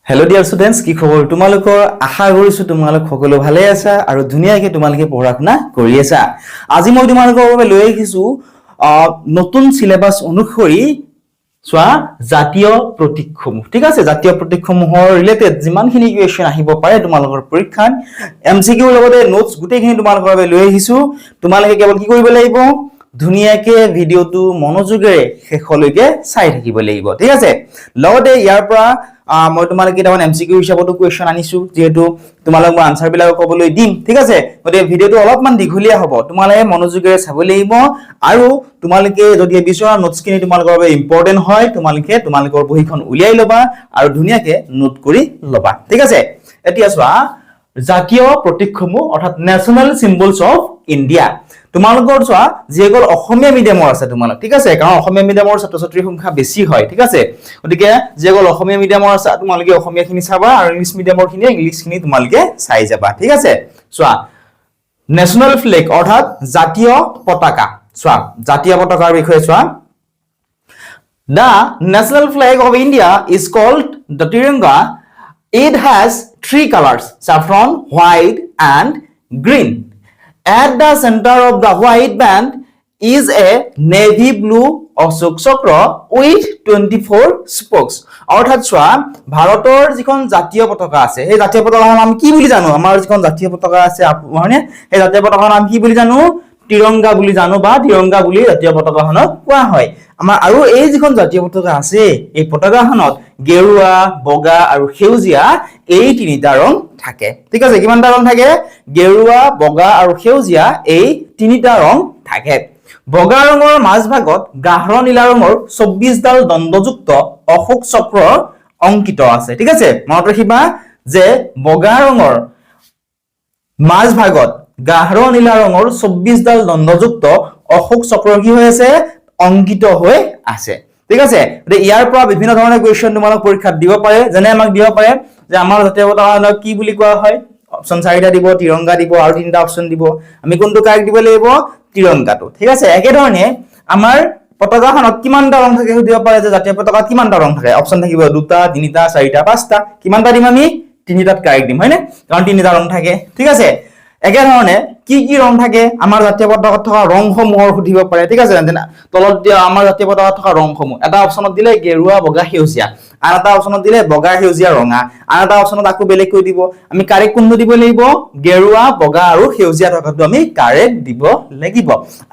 Hello dear students, কি খবৰ তোমালোকৰ আশা কৰিছো তোমালোক সকলো ভালে আছা আৰু ধুনীয়াকৈ তোমালোকে পঢ়া শুনা কৰি আছা আজি মই তোমালোকৰ বাবে লৈ আহিছো নতুন সিলেবাস অনুসৰি সোৱা জাতীয় প্ৰতীকসমূহ ঠিক আছে জাতীয় প্ৰতীকসমূহৰ ৰিলেটেড যিমানখিনি কোৱেশ্চন আহিব পাৰে তোমালোকৰ পৰীক্ষাত এমসিকিউৰ লগতে নোটছ গুটেইখিনি তোমালোকৰ বাবে লৈ আহিছো তোমালোকে কেৱল কি কৰিব লাগিব ধুনীয়াকে ভিডিওটো মনোযোগেৰে শেষলৈকে চাই থাকিব লাগিব ঠিক আছে লগতে ইয়াৰ পৰা মই তোমালোকে এটা এমসিকিউ হিচাপতো কোৱেশ্চন আনিছো যেহেতু তোমালোক মই আনসাৰ বিলাক ক'বলৈ দিম ঠিক আছে গতে ভিডিওটো অলপমান দীঘলীয়া হ'ব তোমালোকে মনোযোগেৰে চাব লাগিব আৰু তোমালোকে যদি বিচৰা নোটছ কিনি তোমালোকৰ বাবে ইম্পৰ্টেন্ট হয় তোমালোকৰ বহিখন উলিয়াই লবা আৰু ধুনীয়াকে নোট কৰি লবা ঠিক আছে এতিয়া চোৱা জাতীয় প্ৰতীকসমূহ অৰ্থাৎ নেশনাল সিম্বলস অফ ইন্ডিয়া তোমালোকৰ চোৱা যেগল অসমীয়া মিডিয়ামৰ আছে তোমালোক ঠিক আছে কাৰণ অসমীয়া মিডিয়ামৰ ছাত্ৰ-ছাত্ৰীৰ সংখ্যা বেছি হয় ঠিক আছে গতিকে যেগল অসমীয়া মিডিয়ামৰ আছে তোমালোকে অসমীয়াখিনি চাবা আৰু ইংলিশ মিডিয়ামৰ খিনি ইংলিশখিনি তোমালোকে চাই যাবা ঠিক আছে চোৱা নেশনাল ফ্লেগ অৰ্থাৎ জাতীয় পতাকা চোৱা জাতীয় পতাকাৰ বিষয়ে চোৱা The national flag of India is called the Tiranga. It has three colors, saffron, white and green. At the center of the white band is a navy blue Ashok Chakra with 24 spokes. অৰ্থাৎ চোৱা ভাৰতৰ যিখন জাতীয় পতাকা আছে এই জাতীয় পতাকাৰ নাম কি বুলি জানো আমাৰ যিখন জাতীয় পতাকা আছে মানে এই জাতীয় পতাকাৰ নাম কি বুলি জানো তিৰংগা বুলি জানো বা তিৰংগা বুলি জাতীয় পতাকাখনক কোৱা হয় আমাৰ আৰু এই যিখন জাতীয় পতাকা আছে এই পতাকাখনত গেৰুৱা বগা আৰু সেউজীয়া এই তিনিটা ৰং থাকে ঠিক আছে কিমানটা ৰং থাকে গেৰুৱা বগা আৰু সেউজীয়া এই তিনিটা ৰং থাকে বগা ৰঙৰ মাজভাগত গাঢ় নীলা ৰঙৰ 24 ডাল দণ্ডযুক্ত অশোক চক্ৰ অংকিত আছে ঠিক আছে মনত ৰাখিবা যে বগা ৰঙৰ মাজভাগত গাঢ় নীলা ৰঙৰ 24 ডাল দণ্ডযুক্ত অশোক চক্ৰ কি হৈ আছে অংকিত হৈ আছে ঠিক আছে ইয়াৰ পৰা বিভিন্ন ধৰণৰ কোৱেশ্চন তোমালোক পৰীক্ষাত দিব পাৰে যেনে আমাক দিব পাৰে যে আমাৰ জাতীয় পতাকা কি বুলি কোৱা হয় অপচন 4টা দিব তিৰংগা দিব আৰু তিনটা অপচন দিব আমি কোনটো কাৰেক্ট দিব লাগিব তিৰংগাটো ঠিক আছে একে ধৰণে আমাৰ পতাকাখনত কিমানটা ৰং থাকে দিব পাৰে যে জাতীয় পতাকাত কিমানটা ৰং থাকে অপচন থাকিব দুটা তিনিটা চাৰিটা পাঁচটা কিমানটা দিম আমি তিনিটাত কাৰেক্ট দিম হয়নে কাৰণ তিনিটা ৰং থাকে ঠিক আছে একে ধৰণে কি ৰং থাকে আমাৰ জাতীয় পতাকাত থকা ৰংসমূহৰ সুধিব পাৰে ঠিক আছে তলত দিয়া আমাৰ জাতীয় পতাকাত থকা ৰংসমূহ এটা অপচনত দিলে গেৰুৱা বগা সেউজীয়া আৰু এটা অপচনত দিলে বগা সেউজীয়া ৰঙা আৰু এটা অপচনত আকো বেলেগ কৈ দিব আমি কাৰেক্ট কোনটো দিব লাগিব গেৰুৱা বগা আৰু সেউজীয়া থকাটো আমি কাৰেক্ট দিব লাগিব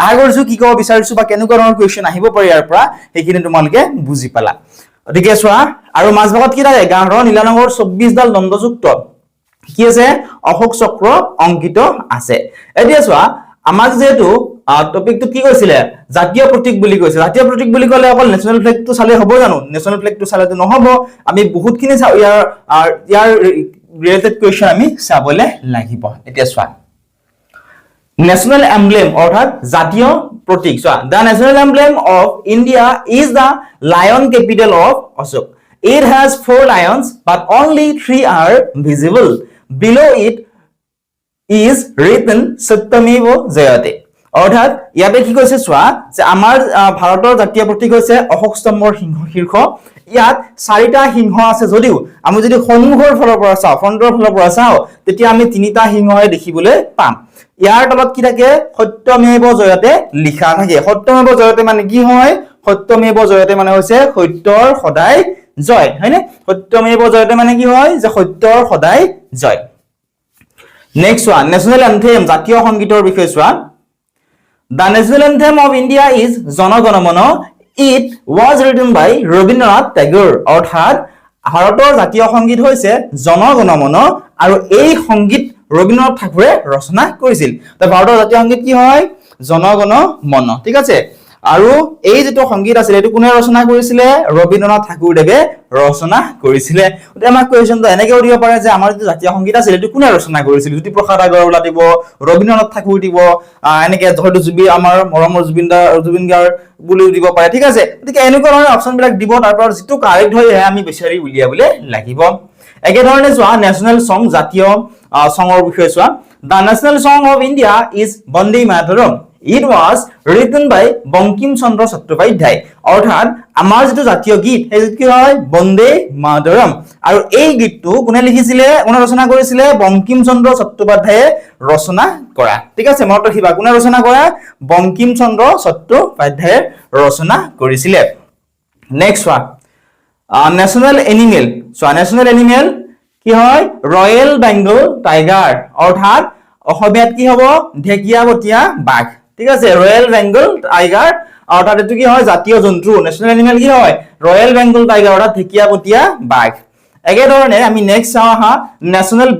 আগৰজু কি ক'ব বিচাৰিছো বা কেনেকুৱা ধৰণৰ কোৱেশ্চন আহিব পাৰে ইয়াৰ পৰা সেইখিনি তোমালোকে বুজি পালা গতিকে চোৱা আৰু মাজভাগত কি থাকে গাঢ় নীলা ৰঙৰ 24 ডাল দণ্ডযুক্ত কি আছে অশোক চক্ৰ অংকিত আছে এতিয়া চোৱা আমাক যেহেতু টপিকটো কি কৈছিলে জাতীয় প্ৰতীক বুলি কৈছে জাতীয় প্ৰতীক বুলি ক'লে অকল নেশনাল ফ্লেগটো চালে হ'ব জানো নেশনাল ফ্লেগটো চালেতো নহব আমি বহুতখিনি ইয়াৰ ৰিলেটেড কোৱেশ্চন আমি চাবলৈ লাগিব এতিয়া চোৱা নেশনাল এমব্লেম অৰ্থাৎ জাতীয় প্ৰতীক চোৱা the national emblem of India is the lion capital of Ashoka It has 4 lions but only 3 are visible. Below it is written Satyameva Jayate. অৰ্থাৎ ইয়াতে কি কৈছে চোৱা যে আমাৰ ভাৰতৰ জাতীয় প্ৰতীক হৈছে অশোক স্তম্ভৰ শীৰ্ষ ইয়াত 4টা সিংহ আছে যদিও আমি যদি সন্মুখৰ ফালৰ পৰা চাও ফ্ৰণ্টৰ ফালৰ পৰা চাও তেতিয়া আমি 3টা সিংহই দেখিবলৈ পাম ইয়াৰ তলত কি থাকে সত্যমেৱ জয়তে লিখা থাকে সত্যমেৱ জয়তে মানে কি হয় সত্যমেৱ জয়তে মানে হৈছে সত্যৰ সদায় জয় হয়নে সত্যমেৱ জয়তে মানে কি হয় যে সত্যৰ সদায় জয় নেক্সট ওয়ান ন্যাশনাল এন্থেম জাতীয় সংগীতৰ বিষয়ে চোৱা The national anthem of India is Jana Gana Mana. It was written by Rabindranath Tagore. অৰ্থাৎ ভাৰতৰ জাতীয় সংগীত হৈছে জন গণ মন আৰু এই সংগীত ৰবীন্দ্ৰনাথ ঠাকুৰে ৰচনা কৰিছিল তো ভাৰতৰ জাতীয় সংগীত কি হয় জন গণ মন ঠিক আছে আৰু এই যেটো সংগীত আছিল এটো কোনে ৰচনা কৰিছিলে ৰবীন্দ্ৰনাথ ঠাকুৰদেৱে ৰচনা কৰিছিলে এতিয়া আমাক কোৱেশ্চনটো এনেকৈ উঠিব পাৰে যে আমাৰ যে জাতীয় সংগীত আছিল এটো কোনে ৰচনা কৰিছিল জ্যোতিপ্ৰসাদ আগৰৱালা দিব ৰবীন্দ্ৰনাথ ঠাকুৰ দিব এনেকৈ হয়তো আমাৰ মৰমৰ জুবিন গাৰ্গ বুলি দিব পাৰে ঠিক আছে গতিকে এনেকুৱা ধৰণৰ অপচন বিলাক দিব তাৰ পৰা যেটো কাৰেক্ট হয় আমি বিচাৰি উলিয়াবলৈ লাগিব একে ধৰণে চোৱা নেশনাল সং জাতীয় সংৰ বিষয়ে চোৱা The national song of India is Bande Mataram. It was written by Bankim Chandra Chattopadhyay. অর্থাৎ আমাৰ যেটো জাতীয় গীত এই কি হয় বন্দে মাতৰম আৰু এই গীতটো কোনে লিখিছিলে কোনে ৰচনা কৰিছিলে বঙ্কিম চন্দ্ৰ চট্টোপাধ্যায়ে ৰচনা কৰা ঠিক আছে মনত ৰাখিবা কোনে ৰচনা কৰা বঙ্কিম চন্দ্ৰ চট্টোপাধ্যায়ে ৰচনা কৰিছিলে next one national animal so national animal কি হয় ৰয়েল বেংগল টাইগাৰ অৰ্থাৎ অসমীয়াত কি হ'ব ঢেকিয়াপতীয়া বাঘ ঠিক আছে ৰয়েল বেংগল টাইগাৰ অৰ্থাৎ এটো কি হয় জাতীয় জন্তু ন্যাশনাল এনিমেল কি হয় ৰয়্যাল বেঙ্গল টাইগাৰ অৰ্থাৎ ঢেকিয়াপতীয়া বাঘ একে ধৰণে আমি নেক্সট চাও হা ন্যাশনাল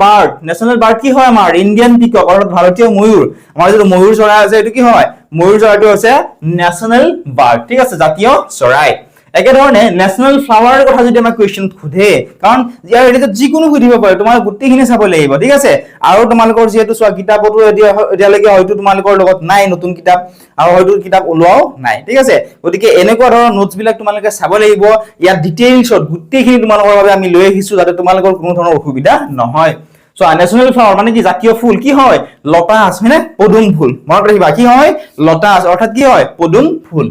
বাৰ্ড কি হয় আমাৰ ইন্ডিয়ান পিকক অৰ্থাৎ ভাৰতীয় ময়ূৰ আমাৰ যেটো ময়ূৰ চৰাই আছে এটো কি হয় ময়ূৰ চৰাইটো আছে ন্যাশনাল বাৰ্ড ঠিক আছে জাতীয় চৰাই একে ধৰণে ন্যাশনাল ফ্লাৱাৰ কথা যদি আমাক কোৱেশ্চন খুধে কাৰণ ইয়াৰ এটা যিকোনো সুধিব পাৰে তোমাৰ গুটেইখিনি চাব লাগিব ঠিক আছে আৰু তোমালোকৰ যেটো সোৱা কিতাপটো এতিয়ালৈকে হয়তো তোমালোকৰ লগত নাই নতুন কিতাপ আৰু হয়তো কিতাপ ওলোৱাও নাই ঠিক আছে গতিকে এনেকুৱা ধৰণৰ নোটছ বিলাক তোমালোকে চাব লাগিব ইয়াৰ ডিটেইলছত গুটেইখিনি তোমালোকৰ বাবে আমি লৈ আহিছো যাতে তোমালোকৰ কোনো ধৰণৰ অসুবিধা নহয় সো ন্যাশনাল ফ্লাৱাৰ মানে কি জাতীয় ফুল কি হয় লতাছ হয়নে পদুম ফুল মনত ৰাখিবা কি হয় লতাছ অৰ্থাৎ কি হয় পদুম ফুল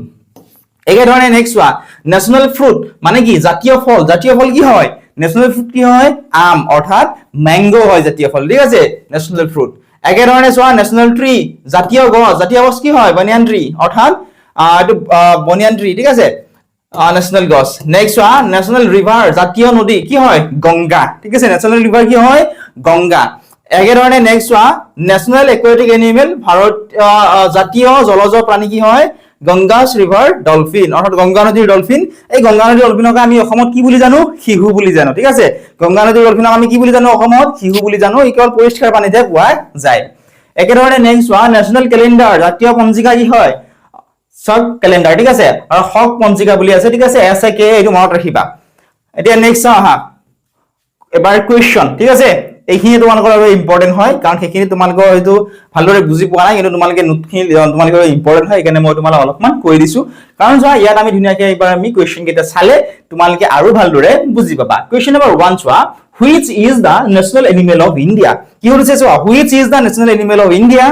একে ধৰণে নেক্সট ওয়া ন্যাশনাল ফ্রুট মানে কি জাতীয় ফল কি হয় ন্যাশনাল ফ্রুট কি হয় আম অর্থাৎ ম্যাঙ্গো হয় জাতীয় ফল ঠিক আছে ন্যাশনাল ফ্রুট একে ধৰণে সোৱা ন্যাশনাল ট্ৰি জাতীয় গছ কি হয় বানিয়ান ট্ৰি অৰ্থাৎ এটো বনিয়ান ট্ৰি ঠিক আছে ন্যাশনাল গছ নেক্সট সোৱা ন্যাশনাল রিভার জাতীয় নদী কি হয় গঙ্গা ঠিক আছে ন্যাশনাল রিভার কি হয় গঙ্গা একে ধৰণে নেক্সট সোৱা ন্যাশনাল একুয়াটিক এনিমেল ভাৰত জাতীয় জলজ প্ৰাণী কি হয় গংগাস ৰিভাৰ ডলফিন অৰ্থাৎ গঙ্গা নদীৰ ডলফিন এই গঙ্গা নদীৰ ডলফিনক আমি অসমত কি বুলি জানো শিহু বুলি জানো ঠিক আছে গঙ্গা নদীৰ ডলফিনক আমি কি বুলি জানো অসমত শিহু বুলি জানো ই কেৱল পৰিষ্কাৰ পানীতে পোৱা যায় একে ধৰণে নেক্সট ওয়ান ন্যাশনাল ক্যালেন্ডাৰ জাতীয় পঞ্জিকা কি হয় সব ক্যালেন্ডাৰ ঠিক আছে আৰু হক পঞ্জিকা বুলি আছে ঠিক আছে SK এইটো মনত ৰাখিবা এতিয়া নেক্সট আহা এবাৰ কোৱেশ্চন ঠিক আছে এইখিনি তোমালোকৰ বাবে ইম্পৰ্টেন্ট হয় কাৰণ সেইখিনি তোমালোকৰ হয়তো ভালদৰে বুজি পোৱা নাই কিন্তু তোমালোকে নোটখিনি তোমালোকৰ ইম্পৰ্টেন্ট হয় এখানে মই তোমালোক অলপমান কৈ দিছো কাৰণ যোৱা ইয়াত আমি ধুনিয়াকৈ এবাৰ আমি কোৱেশ্চন কেইটা চালে তোমালোকে আৰু ভালদৰে বুজি পাবা কোৱেশ্চন নম্বৰ 1 চোৱা which is the national animal of India কি হৈছে চোৱা which is the national animal of India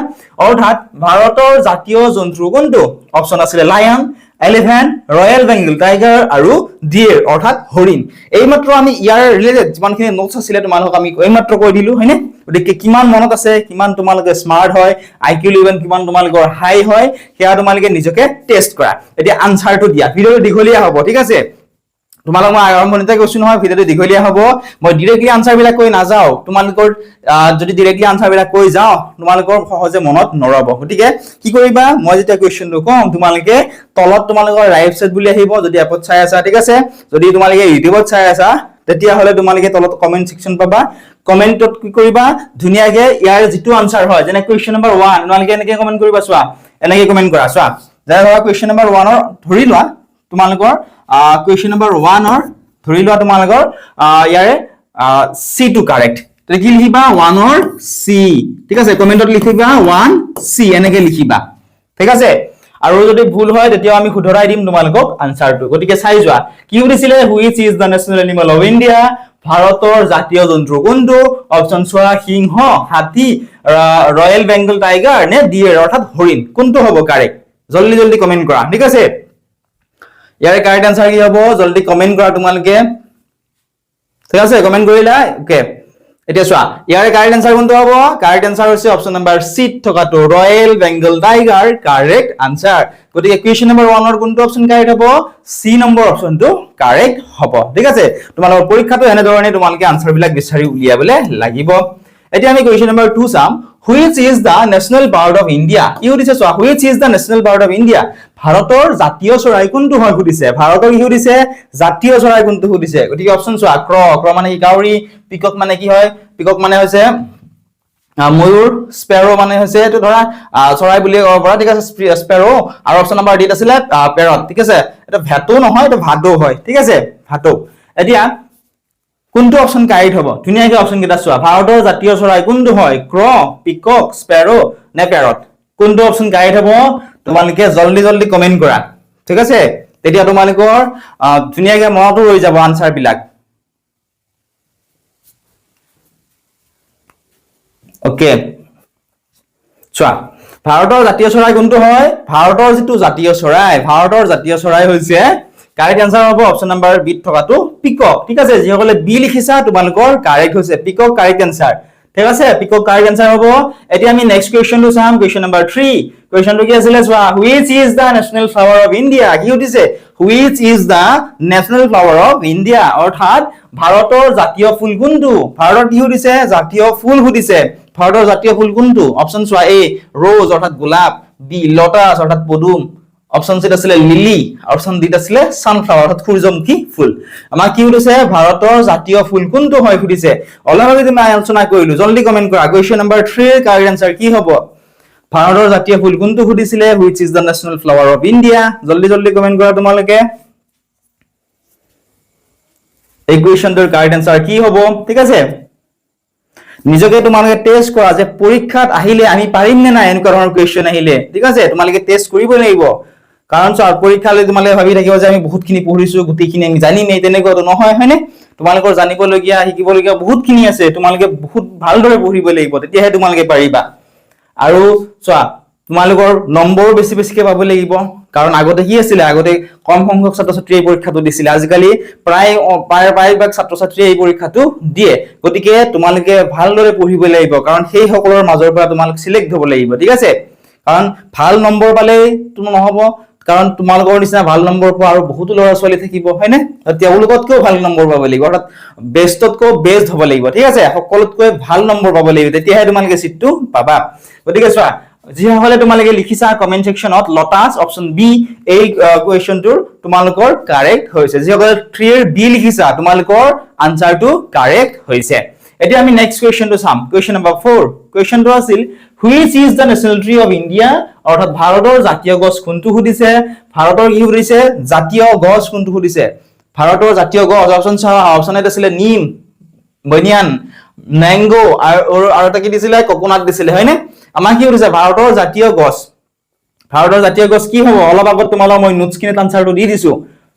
অৰ্থাৎ ভাৰতৰ জাতীয় জন্তু কোনটো অপচন আছে lion elephant Royal Bengal tiger আৰু ডিয়াৰ অৰ্থাৎ হৰিণ এইমাত্ৰ আমি ইয়াৰ ৰিলেটেড যিমানখিনি নোটছ আছিল তোমালোকক আমি এইমাত্ৰ কৈ দিলো হয়নে গতিকে কিমান মনত আছে কিমান তোমালোকে স্মাৰ্ট হয় IQ লেভেল কিমান তোমালোকৰ হাই হয় সেয়া তোমালোকে নিজকে টেষ্ট কৰা এতিয়া আনসাৰটো দিয়া ভিডিওটো দীঘলীয়া হ'ব ঠিক আছে তোমালোক মই আৰম্ভণিতে কৈছো নহয় ভিডিওটো দীঘলীয়া হ'ব মই ডাইৰেক্টলি আনসাৰ বিলাক কৈ নাযাও তোমালোকৰ যদি ডাইৰেক্টলি আনসাৰ বিলাক কৈ যাও তোমালোকৰ সহজে মনত নৰব গতিকে কি কৰিবা মই যেতিয়া কোৱেশ্চনটো কম তোমালোকে তলত তোমালোকৰ লাইভ সেট বুলি আহিব যদি এপত চাই আছা ঠিক আছে যদি তোমালোকে ইউটিউবত চাই আছা তেতিয়া হলে তোমালোকে তলত কমেন্ট সেকশন পাবা কমেন্টত কি কৰিবা ধুনিয়াকে ইয়াৰ যেটো আনসাৰ হয় যেনে কোৱেশ্চন নম্বৰ 1 তোমালোকে এনেকৈ কমেন্ট কৰিবা চোৱা এনেকৈ কমেন্ট কৰা চোৱা যেনে ধৰা কোৱেশ্চন নম্বৰ 1 ৰ ধৰি লোৱা তোমালোকৰ question number 1 or ধৰি লোৱা তোমালোকৰ ইয়াৰে C to correct তো কি লিখিবা 1 or C ঠিক আছে কমেন্টত লিখিবা 1 C এনেকে লিখিবা ঠিক আছে আৰু যদি ভুল হয় তেতিয়া আমি শুধৰাই দিম তোমালোকক আনসাৰটো গতিকে চাই যোৱা কি উৰিছিলে which is the national animal of India ভাৰতৰ জাতীয় জন্তু কোনটো অপচন চোৱা সিংহ হাতী ৰয়েল বেঙ্গল টাইগাৰ নে ডিয়াৰ অৰ্থাৎ হৰিণ কোনটো হ'ব কাৰেক্ট জলদি জলদি কমেন্ট কৰা ঠিক আছে ইয়াৰ কাৰেক্ট আনসাৰ কি হ'ব জলদি কমেন্ট কৰা তোমালোকে ঠিক আছে কমেন্ট কৰিলা ওকে এতিয়া চোৱা ইয়াৰ কাৰেক্ট আনসাৰ কোনটো হ'ব কাৰেক্ট আনসাৰ হৈছে অপচন নম্বৰ সি থকাটো royal Bengal tiger correct answer গতিকে কোৱেশ্চন নম্বৰ 1 ৰ কোনটো অপচন কাৰেক্ট হ'ব সি নম্বৰ অপচনটো কাৰেক্ট হ'ব ঠিক আছে তোমালোকৰ পৰীক্ষাটো এনে ধৰণে তোমালোকে আনসাৰ বিলাক বিচাৰি উলিয়াবলে লাগিব এতিয়া আমি কোৱেশ্চন নম্বৰ 2 চাম which is the national bird of India ইউ দিছে চোৱা which is the national bird of India ভাৰতৰ জাতীয় চৰাই কোনটো হয় সুধিছে ভাৰতৰ কি সুধিছে জাতীয় চৰাই কোনটো সুধিছে গতিকে অপচন চোৱা ক্ৰ মানে কি কাউৰী পিকক মানে কি হয় পিকক মানে হৈছে ময়ূৰ স্পেৰো মানে হৈছে এটো ধৰা চৰাই বুলি ক'ব পাৰা ঠিক আছে স্পেৰো আৰু অপচন নম্বৰ ডি আছিল পেৰট ঠিক আছে এটা ভাটো নহয় এটা ভাদো হয় ঠিক আছে ভাটো এতিয়া কোনটো অপচন কাৰেক্ট হ'ব ধুনিয়াকৈ অপচন কেইটা চোৱা ভাৰতৰ জাতীয় চৰাই কোনটো হয় ক্ৰ পিকক স্পেৰো নে পেৰট কোনটো অপচন কাৰেক্ট হ'ব তোমালোকে জলদি জলদি কমেন্ট কৰা ঠিক আছে তেতিয়া তোমালোকৰ ধুনিয়াকৈ মনতো ৰৈ যাব আনসাৰ বিলাক ওকে চোৱা ভাৰতৰ জাতীয় চৰাই কোনটো হয় ভাৰতৰ যেটো জাতীয় চৰাই হৈছে কাৰেক্ট আনসাৰ হ'ব অপচন নাম্বাৰ বি থকাটো পিকক ঠিক আছে যিসকলে বি লিখিছা তোমালোকৰ কাৰেক্ট হৈছে পিকক কাৰেক্ট আনসাৰ ঠিক আছে পিকক কাৰেক্ট আনসাৰ হ'ব এতিয়া আমি নেক্সট কোৱেশ্চনটো চাম কোৱেশ্চন নাম্বাৰ 3 কোৱেশ্চনটো কি আছিল চোৱা which is the national flower of India কি উঠিছে which is the national flower of India অৰ্থাৎ ভাৰতৰ জাতীয় ফুল কোনটো ভাৰতৰ কি উঠিছে জাতীয় ফুল উঠিছে ভাৰতৰ জাতীয় ফুল কোনটো অপচন চোৱা এ ৰ'জ অৰ্থাৎ গোলাপ বি লটাছ অৰ্থাৎ পদুম অপচন সি আছিল লিলি অপচন ডি আছিল সানফ্লাৱাৰ অৰ্থাৎ সূৰ্যমুখী ফুল আমাৰ কি উঠিছে ভাৰতৰ জাতীয় ফুল কোনটো হয় উঠিছে অলৰেডি তুমি আলোচনা কৰিলো জলদি কমেন্ট কৰা কোৱেশ্চন নাম্বাৰ 3 এৰ কাৰেক্ট আনসাৰ কি হ'ব ভাৰতৰ জাতীয় ফুল কোনটো সুধিছিলে which is the national flower of India জলদি জলদি কমেন্ট কৰা তোমালোকে এই কোৱেশ্চনটোৰ কাৰেক্ট আনসাৰ কি হ'ব ঠিক আছে নিজকে তোমালোকে টেস্ট কৰা যে পৰীক্ষাত আহিলে আমি পাৰিম নে নাই এনেকুৱা ধৰণৰ কোৱেশ্চন আহিলে ঠিক আছে তোমালোকে টেস্ট কৰিব লাগিব কাৰণ চাৰ পৰীক্ষালৈ তোমালোকে ভাবি থাকিব যে আমি বহুতখিনি পঢ়িছো গুটিখিনি আমি জানিমেই তেনেকুৱাটো নহয় হয়নে তোমালোকৰ জানিবলগীয়া শিকিবলগীয়া বহুতখিনি আছে তোমালোকে বহুত ভালদৰে পঢ়িব লাগিব তেতিয়াহে তোমালোকে পাৰিবা আৰু চোৱা তোমালোকৰ নম্বৰ বেছি বেছিকে পাব লাগিব কাৰণ আগতে কি আছিল আগতে কম সংখ্যক ছাত্ৰ ছাত্ৰী এই পৰীক্ষাটো দিছিল আজিকালি প্ৰায় ভাগ ছাত্ৰ ছাত্ৰী এই পৰীক্ষাটো দিয়ে গতিকে তোমালোকে ভালদৰে পঢ়িব লাগিব কাৰণ সেই সকলৰ মাজৰ পৰা তোমালোক সিলেক্ট হ'ব লাগিব ঠিক আছে কাৰণ ভাল নম্বৰ পালে তুমি নহব কাৰণ তোমালোকৰ নিচিনা ভাল নম্বৰ পোৱা আৰু বহুত ল'ৰা ছোৱালী থাকিব হয়নে তেওঁলোকতকৈ ভাল নম্বৰ পাব লাগিব অৰ্থাৎ বেষ্টতকৈ বেষ্ট হ'ব লাগিব ঠিক আছে সকলোতকৈ ভাল নম্বৰ পাব লাগিব তেতিয়াহে তোমালোকে সিটটো পাবা গতিকে চোৱা যিসকলে তোমালোকে লিখিছা কমেন্ট সেকশনত লটাছ অপচন বি এই কোৱেশ্চনটোৰ তোমালোকৰ কাৰেক্ট হৈছে যিসকলে 3 এৰ বি লিখিছা তোমালোকৰ আনসাৰটো কাৰেক্ট হৈছে এতিয়া আমি নেক্সট কোৱেশ্চনটো চাম কোৱেশ্চন নম্বৰ 4 কোৱেশ্চনটো আছিল which is the national tree of India অৰ্থাৎ ভাৰতৰ জাতীয় গছ কোনটো সুধিছে ভাৰতৰ কি সুধিছে জাতীয় গছ কোনটো সুধিছে ভাৰতৰ জাতীয় গছ অপচন চাও অপচন এটা আছিল নিম বনিয়ান ম্যাঙ্গো আৰু এটা কি দিছিলে কোকোনাট দিছিলে হয়নে আমাৰ কি সুধিছে ভাৰতৰ জাতীয় গছ কি হ'ব অলপ আগত তোমালোক মই নোটছ কিনে আনসাৰটো দি দিছো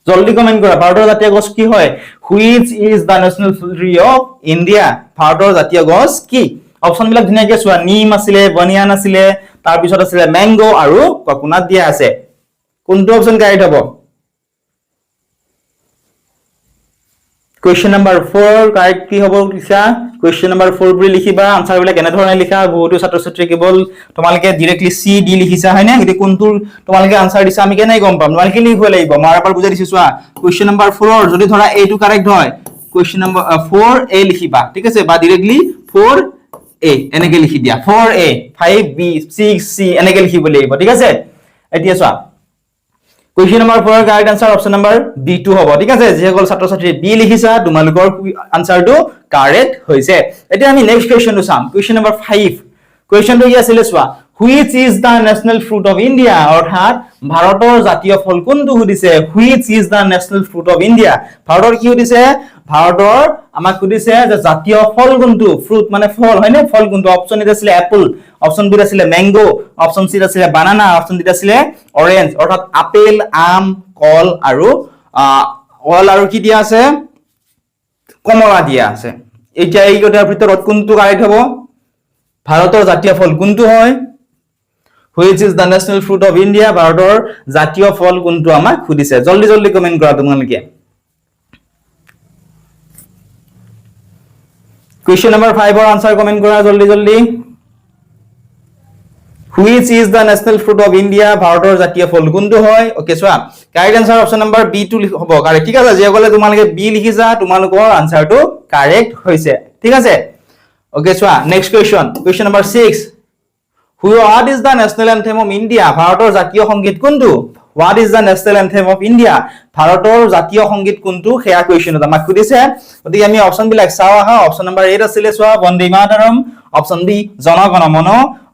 জলদি কমেন্ট কৰা ভাৰতৰ জাতীয় গছ কি হয় which is the national tree of India ভাৰতৰ জাতীয় গছ কি অপচন বিলাক ধুনিয়াকে চোৱা নিম আছিল বনিয়ান আছিল তাৰ পিছত আছিল ম্যাঙ্গো আৰু কোকোনাট দিয়া আছে কোনটো অপচন কাৰেক্ট হ'ব Question number 4 কাৰেক্ট কি হ'ব লিখা question number 4 বুলি লিখিবা আনসাৰ বিলাক কেনে ধৰণে লিখা বহুতো ছাত্ৰ ছাত্ৰী কেৱল তোমালোকে ডাইৰেক্টলি সি ডি লিখিছা হয় না গতি কোনটো তোমালোকে আনসাৰ দিছা আমি কেনে গম পাম তোমালোকে লিখিব লাগিব মই আপাৰ বুজাই দিছো চোৱা question number 4 ৰ যদি ধৰা এইটো কাৰেক্ট হয় question number 4 a লিখিবা ঠিক আছে বা ডাইৰেক্টলি 4 a এনেকে লিখি দিয়া 4 a 5 b 6 c এনেকে লিখিব লাগিব ঠিক আছে এতিয়া চোৱা Question number 4 correct answer option number B2 হ'ব ঠিক আছে যেসকল ছাত্ৰ ছাত্ৰী বি লিখিছা তোমালোকৰ আনসাৰটো কাৰেক্ট হৈছে এতিয়া আমি নেক্সট কোৱেশ্চনটো চাম কোৱেশ্চন নম্বৰ 5 কোৱেশ্চনটো কি আছিল চোৱা which is the national fruit of India অৰ্থাৎ ভাৰতৰ জাতীয় ফল কোনটো সুধিছে which is the national fruit of India ভাৰতৰ কি সুধিছে ভাৰতৰ আমাক সুধিছে যে জাতীয় ফল কোনটো ফ্ৰুট মানে ফল হয়নে ফল কোনটো অপচন এটা আছিল এপল অপচন বি আছিল ম্যাঙ্গো অপচন সি আছিল বানানা অপচন ডি আছিল অৰেঞ্জ অৰ্থাৎ আপেল আম কল আৰু কি দিয়া আছে কমলা দিয়া আছে এতিয়া এই দুটাৰ ভিতৰত কোনটো কাৰেক্ট হ'ব ভাৰতৰ জাতীয় ফল কোনটো হয় which is the national fruit of India ভাৰতৰ জাতীয় ফল কোনটো আমাক সুধিছে জলদি জলদি কমেন্ট কৰা তোমালোকে Question number 5 or answer comment kora joldi joldi which is the national fruit of India bharator jatiyo phol kuntu hoy okay so correct answer option number B2 hobo correct thik ase je gole tumaloke B likhisa tumalokor answer to correct hoise thik ase okay so next question number 6 what is the national anthem of India bharator jatiyo sangit kuntu What is the national anthem of India? ভাৰতৰ জাতীয় সংগীত কোনটো হেয়া question এটা আমাক সুধিছে গতিকে আমি অপচন বিলাক চাও আহা অপচন নাম্বাৰ 8 আছিল সোৱা বন্দে মাতৰম অপচন বি জনগণ মন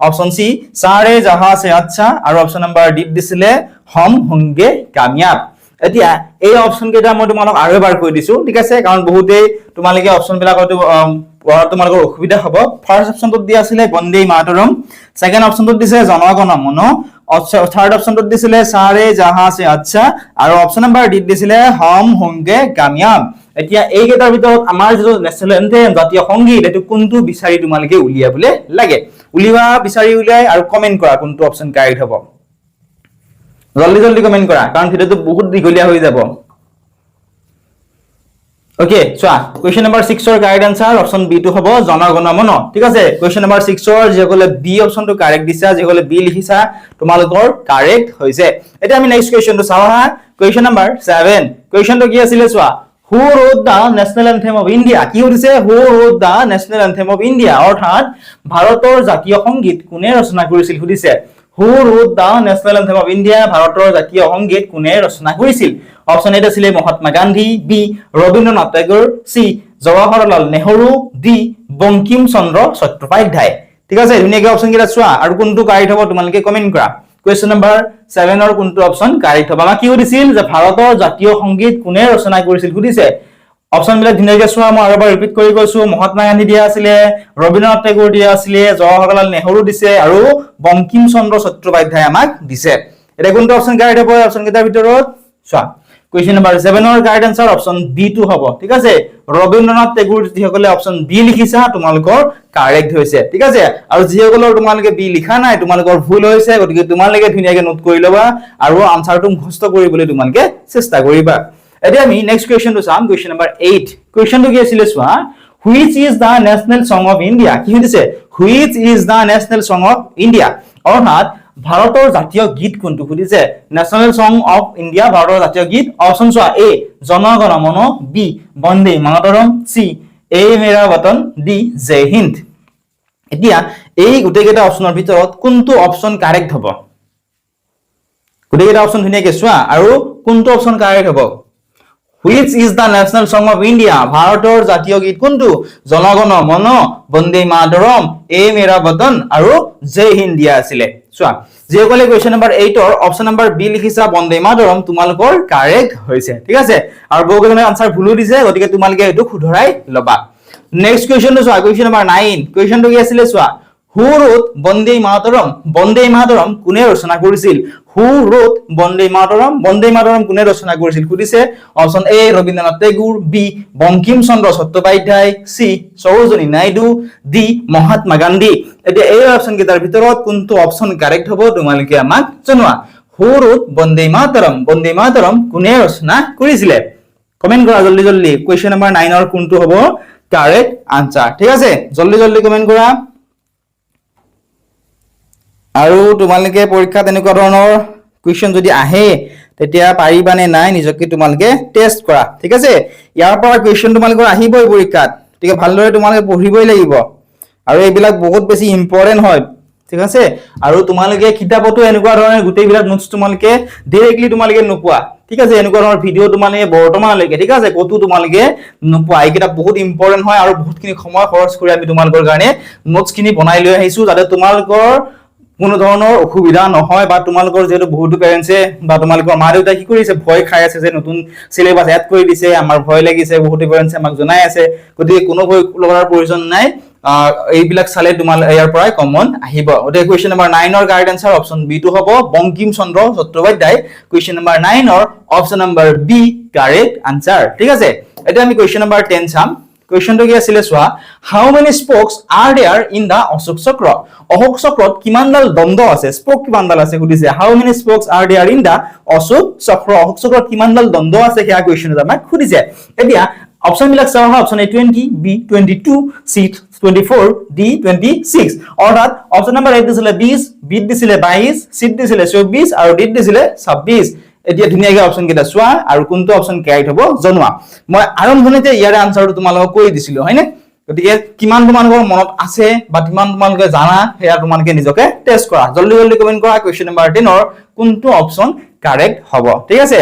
অপচন সি সাৰে জাহা সে আচ্ছা আৰু অপচন নাম্বাৰ ডি দিছিলে হম হোংগে কামিয়াব এতিয়া এই অপচন কেইটা মই তোমালোক আৰু এবাৰ কৈ দিছো ঠিক আছে কাৰণ বহুতে তোমালোকে অপচন বিলাক হয়তো তোমালোকৰ অসুবিধা হ'ব ফাৰ্স্ট অপচনটো দিয়া আছিল বন্দে মাতৰম সেকেন্ড অপচনটো দিছে জনগণ মন থাৰ্ড অপচনটো দিছিলে সাৰে জাহা সে আচ্ছা আৰু অপচন নাম্বাৰ ডি দিছিলে হম হোংগে কামিয়াব এতিয়া এই কেইটাৰ ভিতৰত আমাৰ যেটো নেশনেল এন্থেম জাতীয় সংগীত এটো কোনটো বিচাৰি তোমালোকে উলিয়াবলে লাগে উলিবা বিচাৰি উলিয়াই আৰু কমেন্ট কৰা কোনটো অপচন কাৰেক্ট হ'ব জলদি জলদি কমেন্ট কৰা কাৰণ ভিডিওটো বহুত দীঘলীয়া হৈ যাব ওকে চোৱা কুৱেশ্যন নম্বৰ 6 ৰ কাৰেক্ট আনসাৰ অপচন বি টো হ'ব জনগণ মন ঠিক আছে কুৱেশ্যন নম্বৰ 6 ৰ যেসকলে বি অপচনটো কাৰেক্ট দিছা যেসকলে বি লিখিছা তোমালোকৰ কাৰেক্ট হৈছে এতিয়া আমি নেক্সট কুৱেশ্যনটো চাওঁ হা কুৱেশ্যন নম্বৰ 7 কুৱেশ্যনটো কি আছিল চোৱা who wrote the national anthem of India কি হৈছে who wrote the national anthem of India অৰ্থাৎ ভাৰতৰ জাতীয় সংগীত কোনে ৰচনা কৰিছিল সুধিছে who wrote the national anthem of India ভাৰতৰ জাতীয় সংগীত কোনে ৰচনা কৰিছিল অপচন এ আছিল Mahatma Gandhi B Rabindranath Tagore C Jawaharlal Nehru D Bankim Chandra Chattopadhyay ঠিক আছে ধুনীয়াকৈ অপচন কেইটা চোৱা আৰু কোনটো কাৰেক্ট হ'ব তোমালোকে কমেন্ট কৰা কুৱেশ্যন নম্বৰ 7 ৰ কোনটো অপচন কাৰেক্ট হ'ব আমাক কি সুধিছিল যে ভাৰতৰ জাতীয় সংগীত কোনে ৰচনা কৰিছিল সুধিছে অপচন বিলাক ধুনীয়াকৈ চোৱা মই আৰু এবাৰ ৰিপিট কৰি কৈছো মহাত্মা গান্ধী দিয়া আছিলে ৰবীন্দ্ৰনাথ টেগোৰ দিয়া আছিলে জৱাহৰলাল নেহৰু দিছে আৰু বঙ্কিম চন্দ্ৰ চট্টোপাধ্যায় আমাক দিছে এটা কোনটো অপচন কাৰেক্ট হ'ব অপচন কেইটাৰ ভিতৰত চোৱা কুৱেশ্যন নম্বৰ 7 ৰ কাৰেক্ট আনসাৰ অপচন বি টো হ'ব ঠিক আছে ৰবীন্দ্ৰনাথ টেগোৰ যিসকলে অপচন বি লিখিছা তোমালোকৰ কাৰেক্ট হৈছে ঠিক আছে আৰু যিসকলৰ তোমালোকে বি লিখা নাই তোমালোকৰ ভুল হৈছে গতিকে তোমালোকে ধুনীয়াকৈ নোট কৰি লবা আৰু আনসাৰটো মুখস্থ কৰিবলৈ তোমালোকে চেষ্টা কৰিবা এতিয়া আমি নেক্সট কুৱেশ্যনটো চাম কুৱেশ্যন নম্বৰ 8 কুৱেশ্যনটো কি আছিল চোৱা which is the national song of India কি হৈছে which is the national song of India অৰ্থাৎ ভাৰতৰ জাতীয় গীত কোনটো সুধিছে নেশনেল সং অফ ইন্ডিয়া ভাৰতৰ জাতীয় গীত অপচন চোৱা এ জনগণ মন বি বন্দে মাতৰম সি এ মেৰা বতন ডি জয় হিন্দ এতিয়া এই গোটেইকেইটা অপচনৰ ভিতৰত কোনটো অপচন কাৰেক্ট হ'ব গোটেইকেইটা অপচন ধুনীয়াকৈ চোৱা আৰু কোনটো অপচন কাৰেক্ট হ'ব which is the national song of India ভাৰতৰ জাতীয় গীত কোনটো জনগণ মন বন্দে মাতৰম এ মেৰা বতন আৰু জয় হিন্দ দিয়া আছিল চোৱা যেসকলে কুৱেশ্যন নম্বৰ 8 ৰ অপচন নম্বৰ বি লিখিছা বন্দে মাতৰম তোমালোকৰ কাৰেক্ট হৈছে ঠিক আছে আৰু বহুকেইজনে আনসাৰ ভুলো দিছে গতিকে তোমালোকে এটো শুধৰাই লবা নেক্সট কুৱেশ্যনটো চোৱা কুৱেশ্যন নম্বৰ 9 কুৱেশ্যনটো কি আছিল চোৱা হু ৰোড বন্দে মাতৰম কোনে ৰচনা কৰিছিল হু ৰোড বন্দে মাতৰম কোনে ৰচনা কৰিছিল সুধিছে অপচন এ ৰবীন্দ্ৰনাথ টেগোৰ বি বঙ্কিম চন্দ্ৰ চট্টোপাধ্যায় সি সৰোজিনী নাইডু ডি মহাত্মা গান্ধী এতিয়া এই অপচন কেইটাৰ ভিতৰত কোনটো অপচন কাৰেক্ট হ'ব তোমালোকে আমাক জনোৱা হু ৰোড বন্দে মাতৰম কোনে ৰচনা কৰিছিল কমেন্ট কৰা জলদি জলদি কুৱেশ্যন নম্বৰ 9 ৰ কোনটো হ'ব কাৰেক্ট আনসাৰ ঠিক আছে জলদি জলদি কমেন্ট কৰা আৰু তোমালোকে পৰীক্ষাত এনেকুৱা ধৰণৰ কুৱেশ্যন যদি আহে তেতিয়া পাৰিবানে নাই নিজকে তোমালোকে টেষ্ট কৰা ঠিক আছে ইয়াৰ পৰা কুৱেশ্যন তোমালোকৰ আহিবই পৰীক্ষাত ঠিক ভালদৰে তোমালোকে পঢ়িবই লাগিব আৰু এইবিলাক বহুত বেছি ইম্পৰ্টেন্ট হয় ঠিক আছে আৰু তোমালোকে কিতাপতো এনেকুৱা ধৰণৰ গোটেইবিলাক নোটছ তোমালোকে ডাইৰেক্টলি তোমালোকে নোপোৱা ঠিক আছে এনেকুৱা ধৰণৰ ভিডিও তোমালোকে বৰ্তমানলৈকে ঠিক আছে কতো তোমালোকে নোপোৱা এই কিতাপ বহুত ইম্পৰ্টেন্ট হয় আৰু বহুতখিনি সময় খৰচ কৰি আমি তোমালোকৰ কাৰণে নোটছখিনি বনাই লৈ আহিছো যাতে তোমালোকৰ কোনো ধৰণৰ অসুবিধা নহয় বা তোমালোকৰ যেটো বহুত পেৰেন্টছে বা তোমালোকৰ মা দেউতা কি কৰিছে ভয় খাই আছে যে নতুন সিলেবাস এড কৰি দিছে আমাৰ ভয় লাগিছে বহুত পেৰেন্টছে আমাক জনাই আছে গতিকে কোনো ভয় লগাৰ প্ৰয়োজন নাই এইবিলাক চালে তোমাল ইয়াৰ পৰাই কমন আহিব ওতে কুৱেশ্যন নম্বৰ 9 ৰ কাৰেক্ট আনসাৰ অপচন বি টো হ'ব বঙ্কিম চন্দ্ৰ চট্টোপাধ্যায় কুৱেশ্যন নম্বৰ 9 ৰ option number B correct answer ঠিক আছে এটা আমি কুৱেশ্যন নম্বৰ 10 চাম কুৱেশ্যনটো কি আছিল চোৱা how many spokes are there in the Ashoka চক্ৰত কিমানডাল দণ্ড আছে স্পোক কিমানডাল আছে সুধিছে how many spokes are there in the Ashoka চক্ৰত কিমানডাল দণ্ড আছে হেয়া কুৱেশ্যন আমাক সুধিছে এতিয়া অপচন বিলাক চাও অপচন এ 20 বি 22 সি 24 ডি 26 অৰ্থাৎ অপচন নম্বৰ 1 দিছিলে 20 বি দিছিলে 22 সি দিছিলে 24 আৰু ডি দিছিলে 26 এতিয়া ধুনীয়াকৈ অপচন কেইটা চোৱা আৰু কোনটো অপচন কাৰেক্ট হ'ব জনোৱা মই আৰম্ভণিতে ইয়াৰ আনসাৰটো তোমালোকক কৈ দিছিলো হয়নে গতিকে কিমান তোমালোকৰ মনত আছে বা কিমান তোমালোকে জানা হেয়া তোমালোকে নিজকে টেষ্ট কৰা জলদি জলদি কমেন্ট কৰা কুৱেশ্যন নম্বৰ 10 ৰ কোনটো অপচন কাৰেক্ট হ'ব ঠিক আছে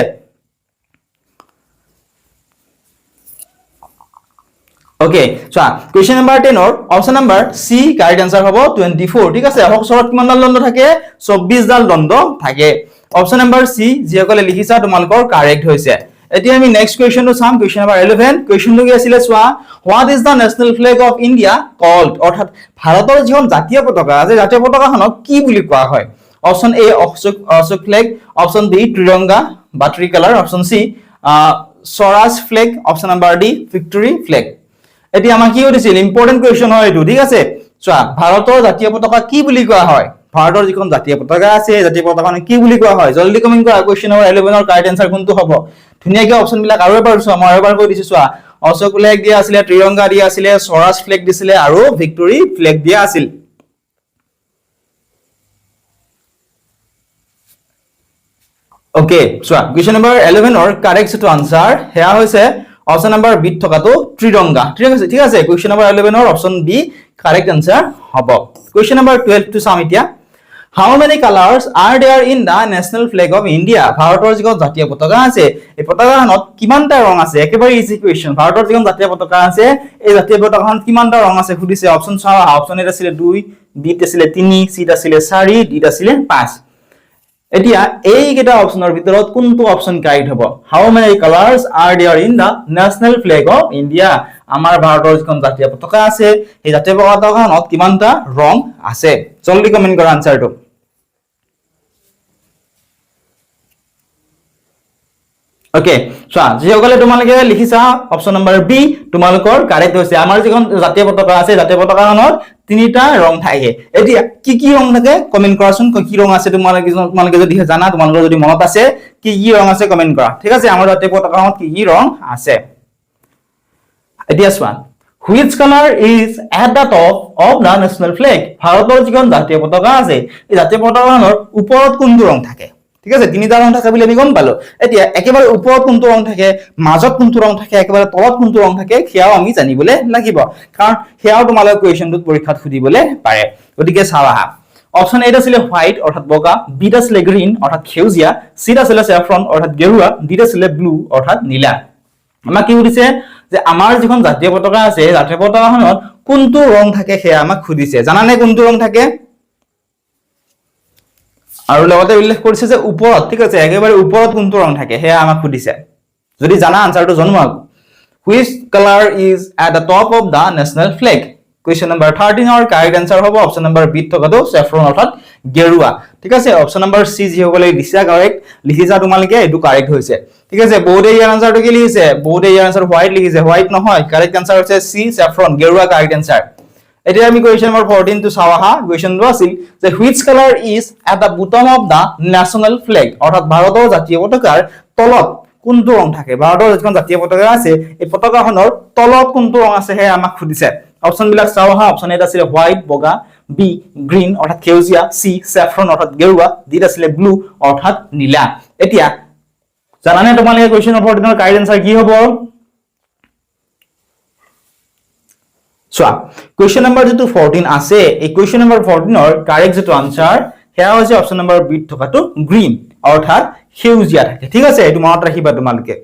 ওকে চোৱা কুৱেশ্যন নম্বৰ 10 ৰ অপচন নম্বৰ সি কাৰেক্ট আনসাৰ হ'ব 24 ঠিক আছে অশোক চক্ৰত কিমানডাল দণ্ড থাকে 24 ডাল দণ্ড থাকে অপচন নম্বৰ সি যিসকলে লিখিছা তোমালোকৰ কাৰেক্ট হৈছে এতিয়া আমি নেক্সট কুৱেশ্যনটো চাম কুৱেশ্যন নম্বৰ 11 কুৱেশ্যনটো কি আছিল চোৱা what is the national flag of India called অৰ্থাৎ ভাৰতৰ যিখন জাতীয় পতাকা আছে জাতীয় পতাকাখনক কি বুলি কোৱা হয় option A Ashoka flag option B Tiranga বা tricolour option C Swaraj flag option number D victory flag এতিয়া আমাক কি সুধিছিল ইম্পৰ্টেন্ট কুৱেশ্যন হয় এইটো ঠিক আছে চোৱা ভাৰতৰ জাতীয় পতাকা কি বুলি কোৱা হয় ভাৰতৰ যিখন জাতীয় পতাকা আছে জাতীয় পতাকাখন কি বুলি কোৱা হয় জলদি কমেন্ট কৰা কুৱেশ্যন নম্বৰ 11 ৰ কাৰেক্ট আনসাৰ কোনটো হ'ব ধুনীয়াকৈ অপচন বিলাক আৰু এবাৰ চোৱা মই এবাৰ কৈ দিছো চোৱা অশোক ফ্লেগ দিয়া আছিলে, ত্ৰিৰংগা দিয়া আছিলে, স্বৰাজ ফ্লেগ দিছিলে আৰু ভিক্টৰী ফ্লেগ দিয়া আছিল। ওকে চোৱা কুৱেশ্যন নম্বৰ 11 ৰ কাৰেক্ট যেটো আনসাৰ হেয়া হৈছে অপচন নম্বৰ বি থকাটো ত্ৰিৰংগা। ঠিক আছে কুৱেশ্যন নম্বৰ 11 ৰ অপচন বি কাৰেক্ট আনসাৰ হ'ব। কুৱেশ্যন নম্বৰ 12 টো চাম এতিয়া। How many colors are there in the national flag of India? ভাৰতৰ যিখন জাতীয় পতাকা আছে এই পতাকাখনত কিমানটা ৰং আছে? একেবাৰে ইজি কুৱেশ্যন। ভাৰতৰ যিখন জাতীয় পতাকা আছে এই জাতীয় পতাকাখনত কিমানটা ৰং আছে সুধিছে। অপচন চাও, অপচন এ আছিল 2, বি আছিল 3, সি আছিল 4, ডি আছিল 5। এতিয়া এই কেইটা অপচনৰ ভিতৰত কোনটো অপচন কাৰেক্ট হ'ব? How many colors are there in the national flag of India? আমাৰ ভাৰতৰ যিখন জাতীয় পতাকা আছে এই জাতীয় পতাকাখনত কিমানটা ৰং আছে? জলদি কমেন্ট কৰা আনসাৰটো। ওকে সো যিসকলে তোমালোকে লিখিছা অপচন নম্বৰ বি তোমালোকৰ কাৰেক্ট হৈছে। আমাৰ যিখন জাতীয় পতাকা আছে জাতীয় পতাকাখনত তিনিটা ৰং থাকে। এতিয়া কি ৰং থাকে কমেন্ট কৰাচোন। কি ৰং আছে তোমালোকে যদি জানা, তোমালোকৰ যদি মনত আছে কি ৰং আছে কমেন্ট কৰা। ঠিক আছে আমাৰ জাতীয় পতাকাখনত কি ৰং আছে? এতিয়া চোৱা which color is at the top of the national flag? ভাৰতৰ যিখন জাতীয় পতাকা আছে এই জাতীয় পতাকাখনৰ ওপৰত কোনটো ৰং থাকে? ঠিক আছে তিনিটা ৰং থাকে বুলি আমি গম পালো। এতিয়া একেবাৰে ওপৰত কোনটো ৰং থাকে, মাজত কোনটো ৰং থাকে, একেবাৰে তলত কোনটো ৰং থাকে সেয়াও আমি জানিবলৈ লাগিব, কাৰণ সেয়াও তোমালোকে কুৱেশ্যনটোত পৰীক্ষাত সুধিবলৈ পাৰে। গতিকে চাবা হা অপচন এ আছিল হোৱাইট অৰ্থাৎ বগা, বি আছিল গ্ৰীণ অৰ্থাৎ সেউজীয়া, সি আছিল স্যাফ্ৰন অৰ্থাৎ গেৰুৱা, ডি আছিল ব্লু অৰ্থাৎ নীলা। আমাক কি সুধিছে যে আমাৰ যিখন জাতীয় পতাকা আছে জাতীয় পতাকাখনত কোনটো ৰং থাকে সেয়া আমাক সুধিছে। জানানে কোনটো ৰং থাকে? আৰু লগতে উল্লেখ কৰিছে যে ওপৰত, ঠিক আছে একেবাৰে ওপৰত কোনটো ৰং থাকে সেয়া আমাক সুধিছে। যদি জানা আনসাৰটো জনোৱা। Which color is at the top of the national flag? Question number 13 ৰ কাৰেক্ট আনসাৰ হ'ব অপচন নম্বৰ বি থকাটো স্যাফ্ৰন অৰ্থাৎ গেৰুৱা। ঠিক আছে অপচন নম্বৰ সি যিসকলে দিছা কাৰেক্ট লিখিছা তোমালোকে এইটো কাৰেক্ট হৈছে। ঠিক আছে বহুতে ইয়াৰ আনসাৰটো কি লিখিছে? বহুতে ইয়াৰ আনসাৰ হোৱাইট লিখিছে। হোৱাইট নহয়, কাৰেক্ট আনসাৰ হৈছে সি স্যাফ্ৰন গেৰুৱা কাৰেক্ট আনসাৰ। এতিয়া আমি কুৱেশ্যন নম্বৰ 14 টো চাও আহা। কুৱেশ্যনটো আছিল যে which color is at the bottom of the national flag? অৰ্থাৎ ভাৰতৰ জাতীয় পতাকাৰ তলত কোনটো ৰং থাকে? ভাৰতৰ যিখন জাতীয় পতাকা আছে এই পতাকাখনৰ তলত কোনটো ৰং আছে হে আমাক সুধিছে। অপচন বিলাক চাও আহা। অপচন এ আছিল হোৱাইট বগা, বি গ্ৰীণ অৰ্থাৎ সেউজীয়া, সি স্যাফ্ৰন অৰ্থাৎ গেৰুৱা, ডি আছিল ব্লু অৰ্থাৎ নীলা। এতিয়া জানানে তোমালোকে কুৱেশ্যন নম্বৰ 14 ৰ কাৰেক্ট আনসাৰ কি হ'ব? চোৱা কুৱেশ্যন নম্বৰ যেটো 14 আছে এই কুৱেশ্যন নম্বৰ 14 ৰ কাৰেক্ট যেটো আনসাৰ সেয়া হৈছে অপচন নম্বৰ বি থকাটো গ্ৰীণ অৰ্থাৎ সেউজীয়া থাকে। ঠিক আছে এইটো মনত ৰাখিবা তোমালোকে।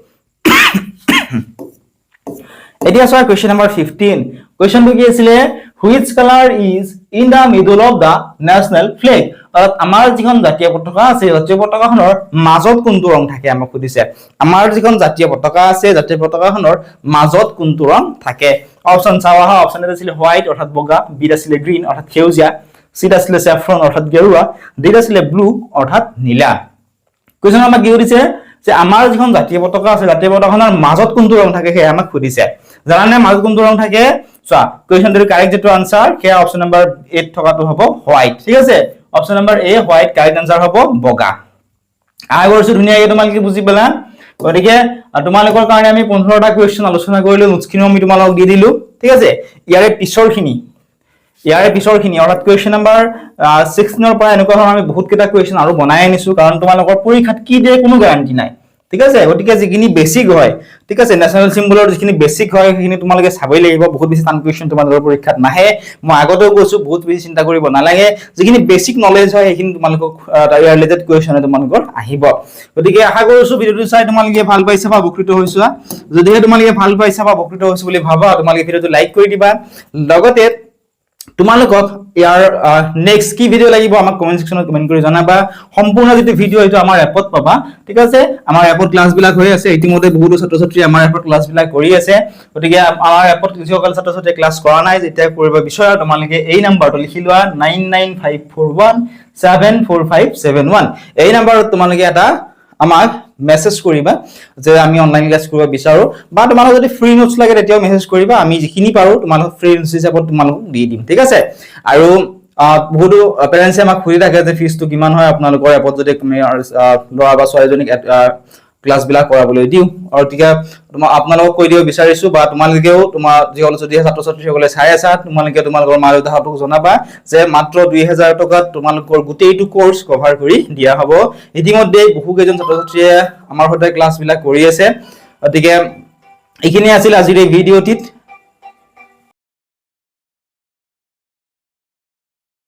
এতিয়া চোৱা কুৱেশ্যন নম্বৰ 15। কুৱেশ্যনটো কি আছিলে? which color is in the middle of the national flag? অৰ্থাৎ আমাৰ যিখন জাতীয় পতাকা আছে জাতীয় পতাকাখনৰ মাজত কোনটো ৰং থাকে আমাক সুধিছে। আমাৰ যিখন জাতীয় পতাকা আছে জাতীয় পতাকাখনৰ মাজত কোনটো ৰং থাকে? অপচন চাও আহা। অপচন এ আছিল হোৱাইট অৰ্থাৎ বগা, বি আছিল গ্ৰীণ অৰ্থাৎ সেউজীয়া, সি আছিল স্যাফ্ৰন অৰ্থাৎ গেৰুৱা, ডি আছিল ব্লু অৰ্থাৎ নীলা। কুৱেশ্যন আমাক কি সুধিছে যে আমাৰ যিখন জাতীয় পতাকা আছে জাতীয় পতাকাখনৰ মাজত কোনটো ৰং থাকে সেয়া আমাক সুধিছে। জানানে মাজত কোনটো ৰং থাকে? চোৱা কুৱেশ্যনটোৰ কাৰেক্ট যেটো আনসাৰ সেয়া অপচন নম্বৰ 8 থকাটো হ'ব হোৱাইট। ঠিক আছে অপচন নম্বৰ এ হোৱাইট কাৰেক্ট আনসাৰ হ'ব বগা। আশা কৰিছো ধুনীয়াকৈ তোমালোকে বুজি পালা। গতিকে তোমালোকৰ কাৰণে আমি 15টা কুৱেশ্যন আলোচনা কৰিলো, নোটছখিনিও আমি তোমালোকক দি দিলো। ঠিক আছে ইয়াৰে পিছৰখিনি অৰ্থাৎ কুৱেশ্যন নম্বৰ 16 ৰ পৰা এনেকুৱা ধৰণৰ আমি বহুত কেইটা কুৱেশ্যন আৰু বনাই আনিছো, কাৰণ তোমালোকৰ পৰীক্ষাত কি দিয়ে কোনো গ্যাৰান্টি নাই। ঠিক আছে গতিকে যিখিনি বেসিক হয়, ঠিক আছে নেশনাল সিম্বলৰ যিখিনি বেসিক হয় সেইখিনি তোমালোকে চাবই লাগিব। বহুত বেছি টান কুৱেশ্যন তোমালোকৰ পৰীক্ষাত নাহে, মই আগতেও কৈছো বহুত বেছি চিন্তা কৰিব নালাগে। যিখিনি বেসিক নলেজ হয় সেইখিনি তোমালোকক ইয়াৰ ৰিলেটেড কুৱেশ্যন তোমালোকৰ আহিব। গতিকে আশা কৰিছো ভিডিওটো চাই তোমালোকে ভাল পাইছা বা উপকৃত হৈছা। যদিহে তোমালোকে ভাল পাইছা বা উপকৃত হৈছা বুলি ভাবা তোমালোকে ভিডিওটো লাইক কৰি দিবা। লগতে তোমালোকক ইয়াৰ নেক্সট কি ভিডিও লাগিব আমাক কমেন্ট সেকশনত কমেন্ট কৰি জনাবা। সম্পূৰ্ণ যেটো ভিডিও এটা আমাৰ এপত পাবা। ঠিক আছে আমাৰ এপত ক্লাছ বিলাক হৈ আছে, ইতিমধ্যে বহুতো ছাত্ৰ ছাত্ৰী আমাৰ এপত ক্লাছ বিলাক কৰি আছে। গতিকে আমাৰ এপত যিসকল ছাত্ৰ ছাত্ৰীয়ে ক্লাছ কৰা নাই যেতিয়া কৰিব বিচৰা তোমালোকে এই নাম্বাৰটো লিখি লোৱা 9954174571। এই নাম্বাৰত তোমালোকে এটা আমাক মেসেজ কৰিবা যে আমি অনলাইন ক্লাস কৰিব বিচাৰো, বা তোমালোক যদি ফ্ৰী নোটস লাগে তেতিয়াও মেসেজ কৰিবা। আমি যিখিনি পাৰো তোমালোক ফ্ৰী নোটস হিচাপত তোমালোক দি দিম। ঠিক আছে আৰু বহুতো পেৰেন্টছে আমাক খুজি থাকে যে ফিজটো কিমান হয় আপোনালোকৰ এপত যদি ল'ৰা বা ছোৱালীজনীক ক্লাছবিলাক কৰাবলৈ দিওঁ আৰু তেতিয়া আপোনালোকক কৈ দিব বিচাৰিছো বা তোমালোকেও তোমাৰ যিসকল যদি ছাত্ৰ ছাত্ৰীসকলে চাই আছা তোমালোকে তোমালোকৰ মা দেউতাহঁতক জনাবা যে মাত্ৰ 2000 টকাত তোমালোকৰ গোটেইটো কোৰ্স কভাৰ কৰি দিয়া হ'ব ইতিমধ্যে বহুকেইজন ছাত্ৰ ছাত্ৰীয়ে আমাৰ সৈতে ক্লাছবিলাক কৰি আছে গতিকে এইখিনি আছিল আজিৰ এই ভিডিঅ'টিত